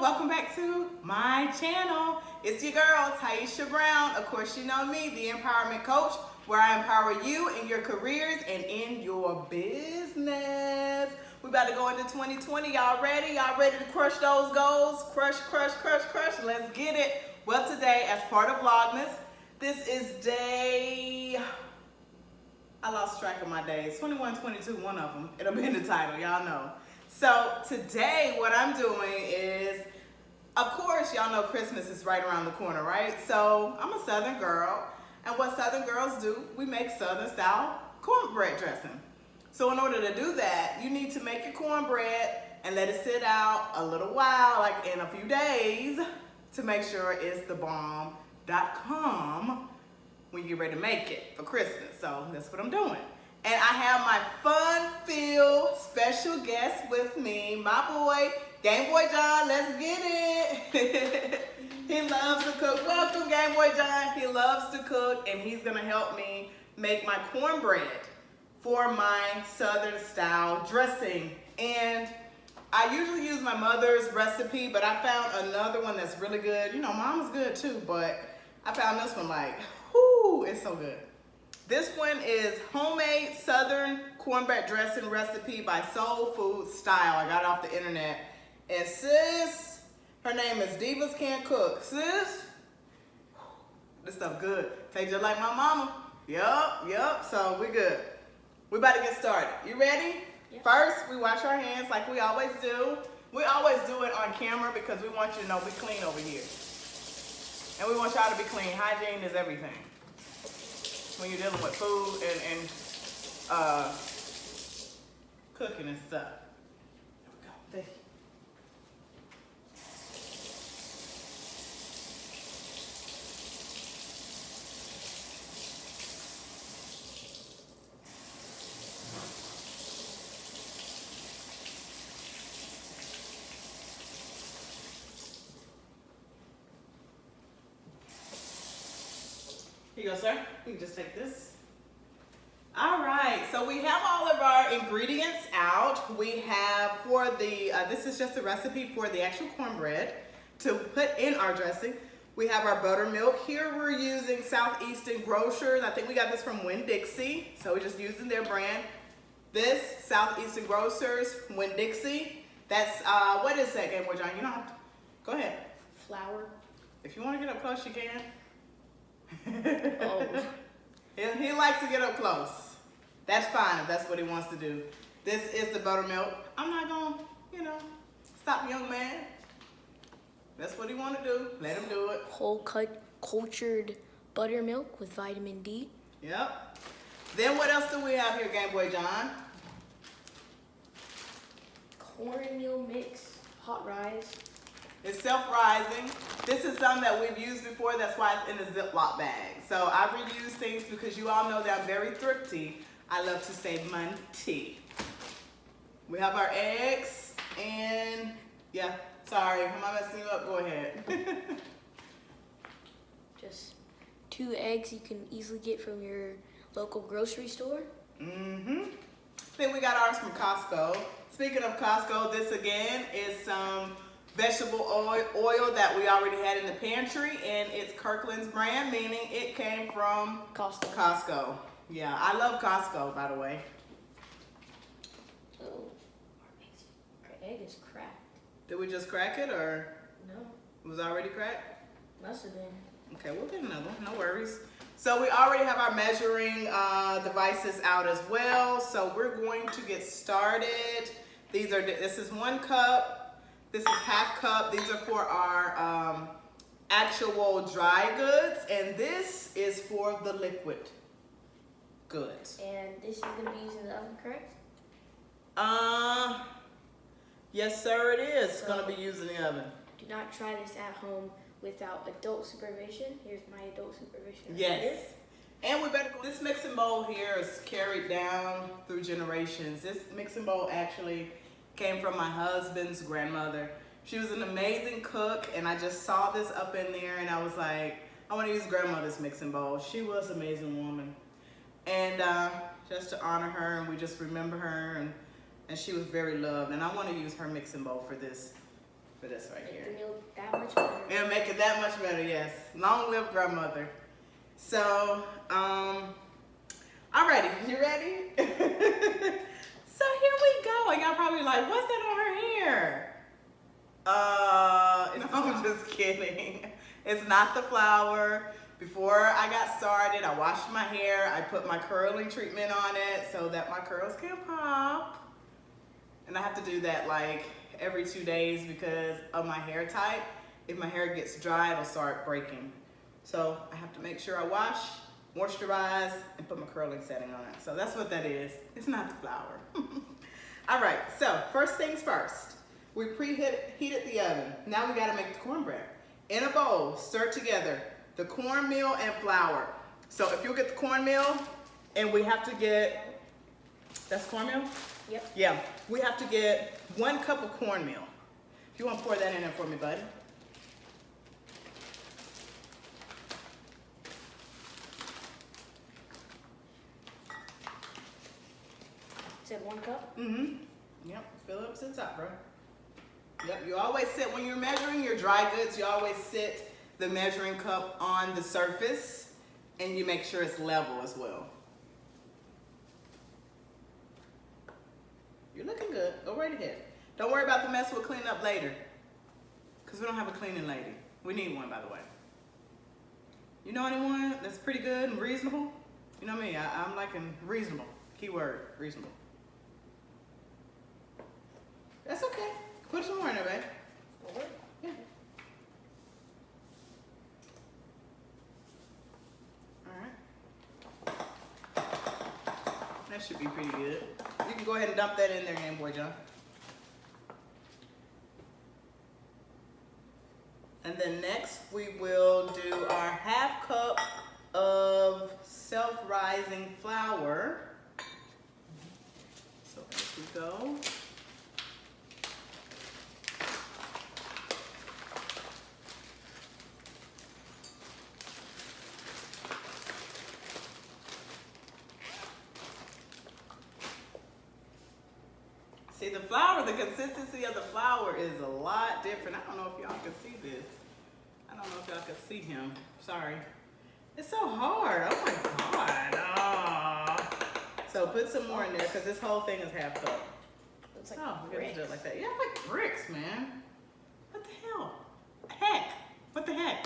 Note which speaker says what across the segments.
Speaker 1: welcome back to my channel. It's your girl, Taisha Brown. Of course, you know me, the Empowerment Coach, where I empower you in your careers and in your business. We about to go into 2020. Y'all ready? Y'all ready to crush those goals? Crush, crush, crush, crush. Let's get it. Well, today, as part of VLOGMAS, this is day... I lost track of my days. 21, 22, one of them. It'll be in the title, y'all know. So today what I'm doing is, of course, y'all know Christmas is right around the corner, right? So I'm a Southern girl, and what Southern girls do, we make Southern style cornbread dressing. So in order to do that, you need to make your cornbread and let it sit out a little while, like in a few days, to make sure it's the bomb.com when you're ready to make it for Christmas. So that's what I'm doing. And I have my fun-filled special guest with me, my boy, GAMEBOYJON. Let's get it. He loves to cook. Welcome, GAMEBOYJON. He loves to cook, and he's gonna help me make my cornbread for my Southern style dressing. And I usually use my mother's recipe, but I found another one that's really good. You know, Mama's good too, but I found this one like, whoo, it's so good. This one is homemade Southern cornbread dressing recipe by Soul Food Style. I got it off the internet. And sis, her name is DIVAS Can't Cook. Sis, this stuff good. Tastes just like my mama. Yup. So we good. We about to get started. You ready? Yep. First, we wash our hands like we always do. We always do it on camera because we want you to know we clean over here. And we want y'all to be clean. Hygiene is everything when you're dealing with food and cooking and stuff. There we go. Thank you. Here you go, sir. You can just take this. All right, so we have all of our ingredients out. We have for the, this is just a recipe for the actual cornbread to put in our dressing. We have our buttermilk. Here we're using Southeastern Grocers. I think we got this from Winn-Dixie, so we're just using their brand. This, Southeastern Grocers, Winn-Dixie. That's, what is that, GAMEBOYJON? You don't have to, go ahead.
Speaker 2: Flour.
Speaker 1: If you want to get up close, you can.
Speaker 2: Oh.
Speaker 1: He likes to get up close. That's fine if that's what he wants to do. This is the buttermilk. I'm not gonna, stop young man. That's what he want to do. Let him do it.
Speaker 2: Whole cultured buttermilk with vitamin D.
Speaker 1: Yep. Then what else do we have here, GAMEBOYJON?
Speaker 2: Cornmeal mix, hot rise.
Speaker 1: It's self-rising. This is something that we've used before. That's why it's in a Ziploc bag. So I reuse things because you all know that I'm very thrifty. I love to save money. We have our eggs and, yeah, sorry. Am I messing you up? Go ahead.
Speaker 2: Just 2 eggs you can easily get from your local grocery store.
Speaker 1: Mm-hmm. Then we got ours from Costco. Speaking of Costco, this again is some vegetable oil that we already had in the pantry, and it's Kirkland's brand, meaning it came from Costco. Yeah, I love Costco, by the way.
Speaker 2: Oh, our egg is cracked.
Speaker 1: Did we just crack it, or?
Speaker 2: No.
Speaker 1: It was already cracked?
Speaker 2: Must have been.
Speaker 1: Okay, we'll get another one, no worries. So we already have our measuring devices out as well, so we're going to get started. This is 1 cup. This is ½ cup. These are for our actual dry goods, and this is for the liquid goods.
Speaker 2: And this is going to be used in the oven, correct?
Speaker 1: Yes, sir, it is. It's going to be used in the oven.
Speaker 2: Do not try this at home without adult supervision. Here's my adult supervision.
Speaker 1: Yes.
Speaker 2: Here.
Speaker 1: And we better go. This mixing bowl here is carried down through generations. This mixing bowl actually came from my husband's grandmother. She was an amazing cook, and I just saw this up in there, and I was like, I want to use grandmother's mixing bowl. She was an amazing woman. And just to honor her, and we just remember her, and she was very loved. And I want to use her mixing bowl for this for this right
Speaker 2: Make
Speaker 1: here.
Speaker 2: the meal that much better.
Speaker 1: It'll make it that much better, yes. Long live grandmother. So, alrighty, you ready? So here we go. And y'all probably like, what's that on her hair? No, I'm just kidding. It's not the flour. Before I got started, I washed my hair. I put my curling treatment on it so that my curls can pop. And I have to do that like every 2 days because of my hair type. If my hair gets dry, it'll start breaking. So I have to make sure I wash, moisturize, and put my curling setting on it. So that's what that is. It's not the flour. All right, so first things first. We preheated the oven. Now we gotta make the cornbread. In a bowl, stir together the cornmeal and flour. So if you get the cornmeal, and we have to get, that's cornmeal?
Speaker 2: Yep.
Speaker 1: Yeah, we have to get 1 cup of cornmeal. If you want to pour that in there for me, buddy.
Speaker 2: Said 1 cup?
Speaker 1: Mm-hmm. Yep, fill it up to the top, bro. Yep, you always sit, when you're measuring your dry goods, you always sit the measuring cup on the surface and you make sure it's level as well. You're looking good. Go right ahead. Don't worry about the mess. We'll clean up later. Because we don't have a cleaning lady. We need one, by the way. You know anyone that's pretty good and reasonable? You know me, I'm liking reasonable. Keyword, reasonable. That's okay. Put some more in there, babe.
Speaker 2: More?
Speaker 1: Yeah. All right. That should be pretty good. You can go ahead and dump that in there, GAMEBOYJON. And then next we will do our 1/2 cup of self-rising flour. So as we go. See, the flour, the consistency of the flour is a lot different. I don't know if y'all can see this. I don't know if y'all can see him. Sorry. It's so hard. Oh my God. Oh. So put some more in there because this whole thing is 1/2 cup.
Speaker 2: Looks like
Speaker 1: Oh, we're gonna do it
Speaker 2: bricks.
Speaker 1: like that. Yeah, like bricks, man. What the hell? Heck. What the heck?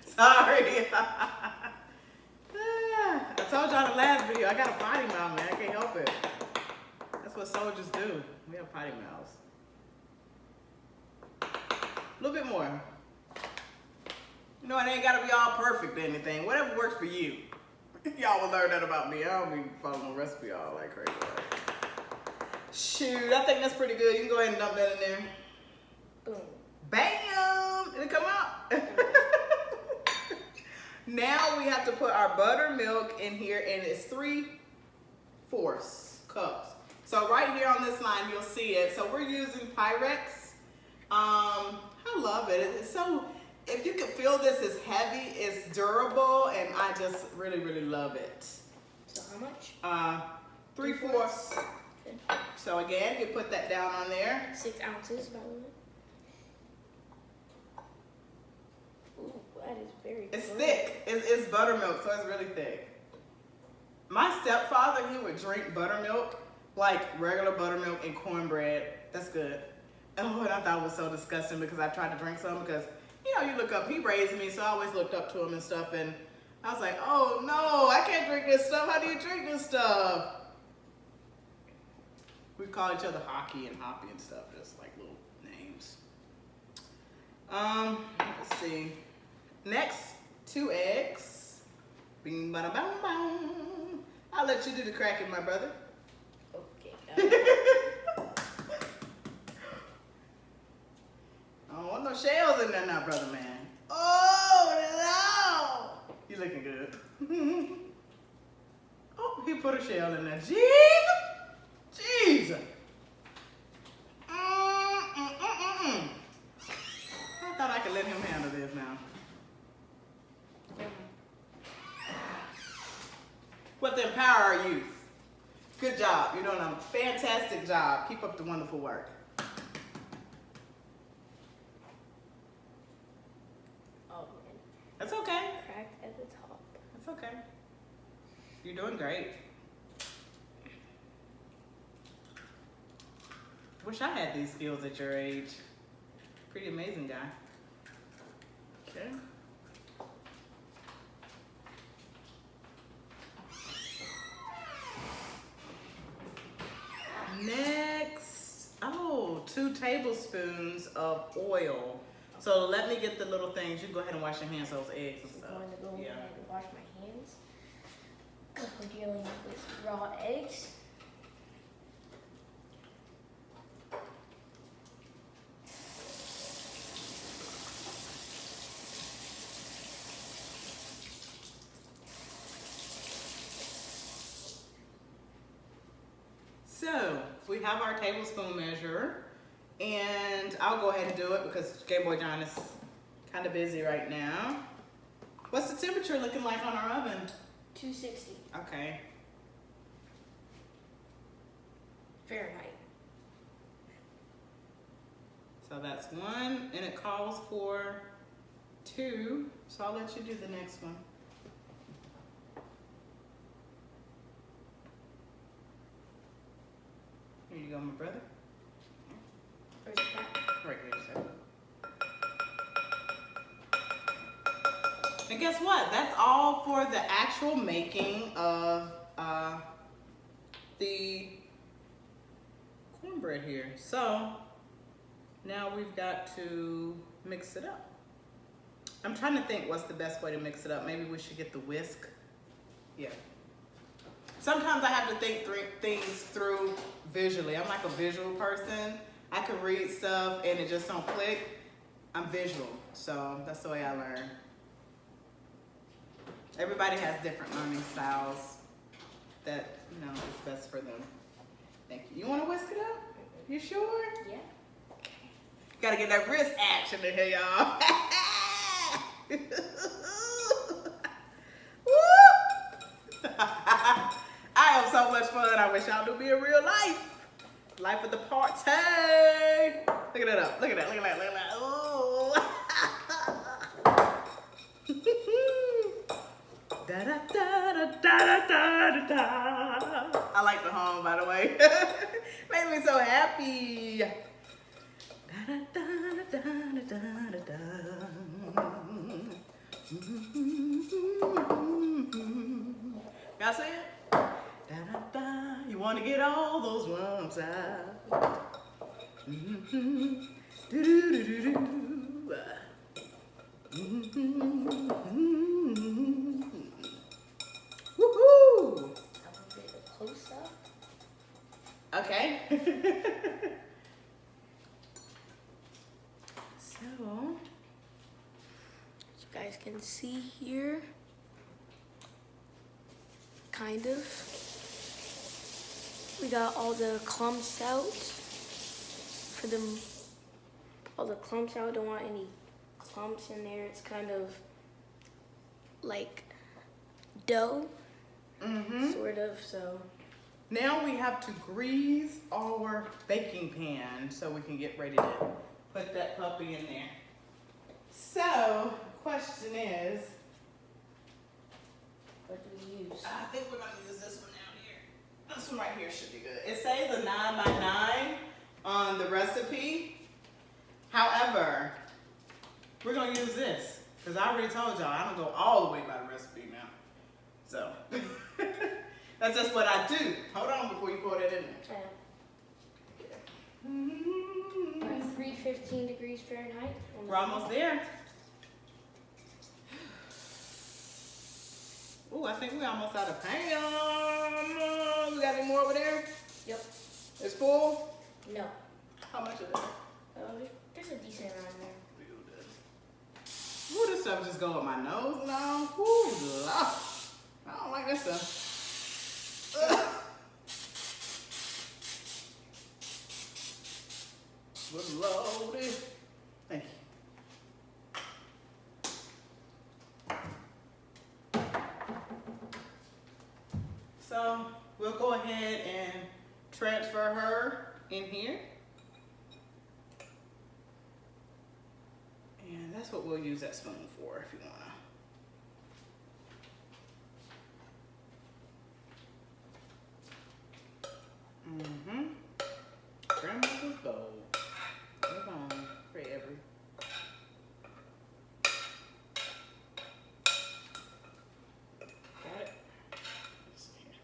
Speaker 1: Sorry. I told y'all the last video, I got a potty mouth, man. I can't help it. That's what soldiers do. We have potty mouths. A little bit more. You know, it ain't gotta be all perfect or anything. Whatever works for you. Y'all will learn that about me. I don't be following the recipe all like crazy. Shoot, I think that's pretty good. You can go ahead and dump that in there.
Speaker 2: Boom.
Speaker 1: Bam! Did it come out? Now we have to put our buttermilk in here, and it's 3/4 cups. So right here on this line, you'll see it. So we're using Pyrex. I love it. It's so, if you can feel this, it's heavy, it's durable, and I just really, really love it.
Speaker 2: So how much?
Speaker 1: 3/4.
Speaker 2: Okay.
Speaker 1: So again, you put that down on there.
Speaker 2: 6 ounces, by the way. Ooh, that is very
Speaker 1: It's
Speaker 2: good.
Speaker 1: thick. It's buttermilk, so it's really thick. My stepfather, he would drink buttermilk, like regular buttermilk and cornbread. That's good. Oh, and I thought it was so disgusting because I tried to drink some because, you know, you look up, he raised me, so I always looked up to him and stuff, and I was like, oh no, I can't drink this stuff. How do you drink this stuff? We call each other Hockey and Hoppy and stuff, just like little names. Let's see. Next, 2 eggs. Bing, bada, bang, bang. I'll let you do the cracking, my brother.
Speaker 2: Okay.
Speaker 1: I don't want no shells in there now, brother man. Oh, no! You looking good. Oh, he put a shell in there. Jesus! Jesus! I thought I could let him handle this now. What to empower our youth. Good job. You're doing a fantastic job. Keep up the wonderful work.
Speaker 2: Oh man.
Speaker 1: That's okay.
Speaker 2: Cracked at the top.
Speaker 1: That's okay. You're doing great. Wish I had these skills at your age. Pretty amazing guy. Okay. Next, 2 tablespoons of oil. So let me get the little things. You go ahead and wash your hands, those eggs and stuff.
Speaker 2: I'm going to go
Speaker 1: Yeah.
Speaker 2: ahead and wash my hands because we're dealing with raw eggs.
Speaker 1: So we have our tablespoon measure, and I'll go ahead and do it because GAMEBOYJON is kind of busy right now. What's the temperature looking like on our oven?
Speaker 2: 260
Speaker 1: Okay.
Speaker 2: Fahrenheit.
Speaker 1: So that's 1, and it calls for 2. So I'll let you do the next one. Here you go, my brother.
Speaker 2: Where's the cat?
Speaker 1: Right here, sir. And guess what? That's all for the actual making of the cornbread here. So now we've got to mix it up. I'm trying to think what's the best way to mix it up. Maybe we should get the whisk. Yeah. Sometimes I have to think things through visually. I'm like a visual person. I can read stuff and it just don't click. I'm visual, so that's the way I learn. Everybody has different learning styles that, you know, is best for them. Thank you. You want to whisk it up? You sure?
Speaker 2: Yeah.
Speaker 1: Gotta get that wrist action in here, y'all. Woo! I have so much fun. I wish y'all knew me in real life. Life of the party. Look at that up. Look at that. Look at that. Look at that. Ooh. Da, da, da, da, da, da, da, da. I like the home, by the way. Made me so happy. Da, da, da, da, da, da, da. Y'all see it? Da, da, da. You want to get all those lumps out. Do, do, do, do, do. Woohoo!
Speaker 2: I'm gonna get a close up.
Speaker 1: Okay. So,
Speaker 2: As you guys can see here, kind of. We got all the clumps out. For them, all the clumps out. Don't want any clumps in there. It's kind of like dough, sort of. So
Speaker 1: now we have to grease our baking pan so we can get ready to put that puppy in there. So, question is,
Speaker 2: what do we use?
Speaker 1: I think we're gonna use this one out here. This one right here should be good. It says a 9x9 on the recipe. However, we're gonna use this because I already told y'all I don't go all the way by the recipe now. So that's just what I do. Hold on before you pour that in there.
Speaker 2: At 315 degrees Fahrenheit.
Speaker 1: We're almost there. Ooh, I think we're almost out of pan. We got any more over there?
Speaker 2: Yep.
Speaker 1: It's full?
Speaker 2: No.
Speaker 1: How much is it?
Speaker 2: There's a decent amount in there.
Speaker 1: Ooh, this stuff just go up my nose and all. Ooh, Lord. I don't like this stuff. Ugh. Good Lordy. Thank you. So, we'll go ahead and transfer her in here. And that's what we'll use that spoon for if you wanna. Grandmother's bowl. Live on forever. Got it? Let's see here.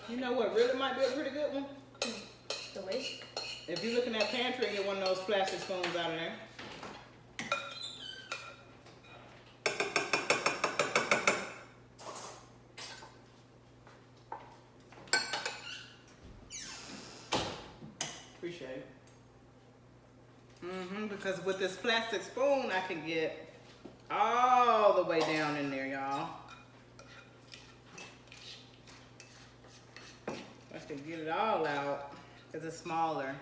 Speaker 1: You know what really might be a pretty good one?
Speaker 2: The whisk.
Speaker 1: If you look in that pantry and get one of those plastic spoons out of there. Appreciate it. Because with this plastic spoon, I can get all the way down in there, y'all. I can get it all out because it's smaller.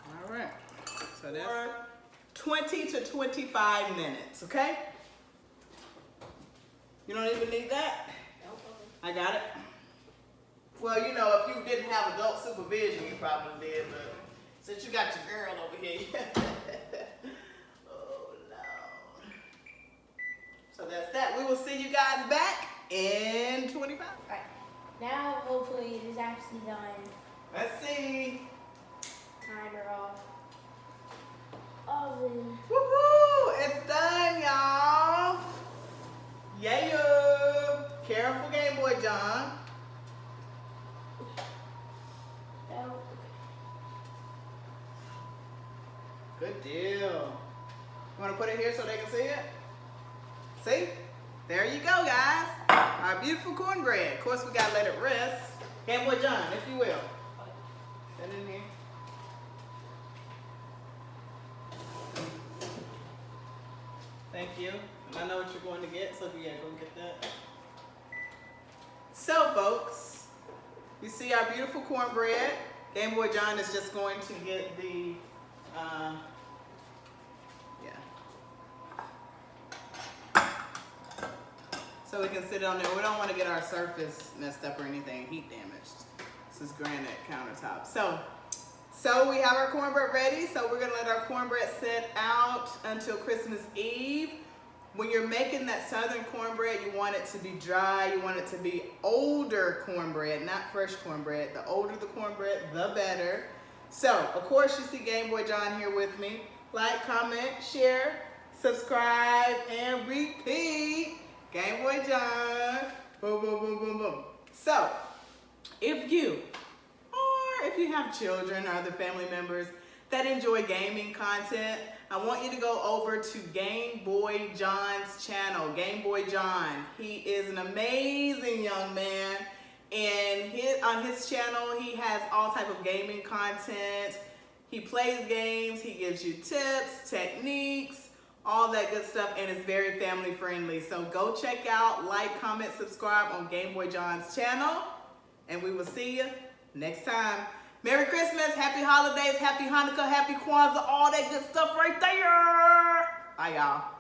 Speaker 1: All right, so that's 20 to 25 minutes, okay? You don't even need that? I got it. Well, you know, if you didn't have adult supervision, you probably did, but since you got your girl over here, oh no. So that's that. We will see you guys back in 25.
Speaker 2: All right. Now, hopefully, it is actually done.
Speaker 1: Let's see.
Speaker 2: Timer off. Oven.
Speaker 1: Woohoo! It's done, y'all. Yeah. Careful, Game Boy John.
Speaker 2: Oh.
Speaker 1: Good deal. You want to put it here so they can see it? See? There you go, guys. Our beautiful cornbread. Of course, we got to let it rest. Game Boy John, if you will. Put it in here. Thank you. And I know what you're going to get, so yeah, go get that. So, folks, you see our beautiful cornbread. Game Boy John is just going to get the, so we can sit on there. We don't want to get our surface messed up or anything, heat damaged. This is granite countertop. So we have our cornbread ready. So we're gonna let our cornbread sit out until Christmas Eve. When you're making that southern cornbread, you want it to be dry. You want it to be older cornbread, not fresh cornbread. The older the cornbread, the better. So, of course, you see Game Boy John here with me. Like, comment, share, subscribe, and repeat. Game Boy John. Boom, boom, boom, boom, boom. So, if you have children or other family members that enjoy gaming content, I want you to go over to Game Boy John's channel, Game Boy John. He is an amazing young man, and on his channel, he has all type of gaming content. He plays games, he gives you tips, techniques, all that good stuff, and it's very family friendly. So go check out, like, comment, subscribe on Game Boy John's channel, and we will see you next time. Merry Christmas, Happy Holidays, Happy Hanukkah, Happy Kwanzaa, all that good stuff right there. Bye, y'all.